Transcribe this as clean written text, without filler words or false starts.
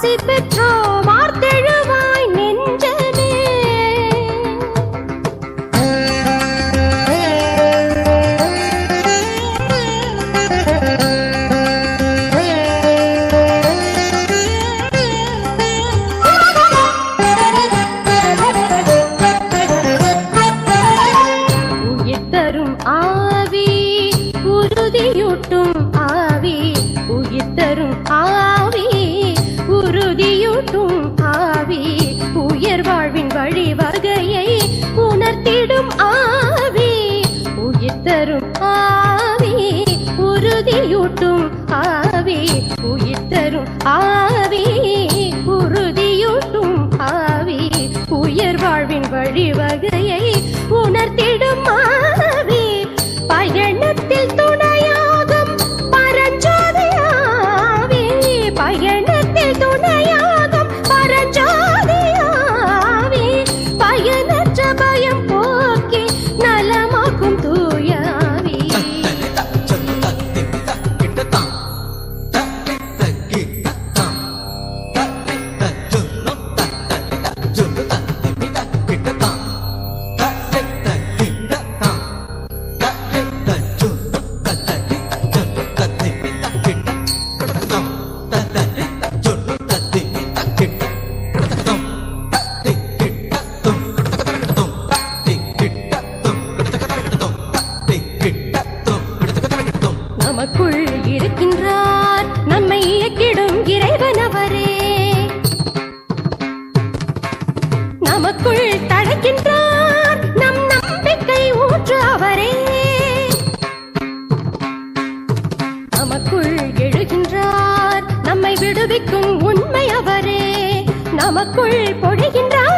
ஆசி பெற்றோம் வார்த்தெழுவாய் நெஞ்சமே. உயிர் தரும் ஆவி உறுதியூட்டும் ஆவி, உயிர் தரும் ஆவி உறுதியூட்டும் ஆவி, உயர் வாழ்வின் வழிவகையை உணர்த்திடும் ஆவி, உயிர் தரும் ஆவி உறுதியூட்டும் ஆவி, உயிர் தரும் ஆவி உறுதியூட்டும் ஆவி, உயர் வாழ்வின் வழிவகையை உணர்த்திடும் ஆவி, பயணத்தில் துணையாகும் பரஞ்சோதியாவி, பயணத்தில் துணையாகும் பரஞ்சோதியாவி, பயனற்ற பயம் போக்கி நலமாக்கும் தூயாவி. நமக்குள் இருக்கின்றார் நம்மை இயக்கிடும் இறைவனவரே, நமக்குள் தழைக்கின்றார் நம் நம்பிக்கை ஊற்று அவரே, நமக்குள் எழுகின்றார் நம்மை விடுவிக்கும் உண்மை அவரே, நமக்குள் பொழிகின்றார்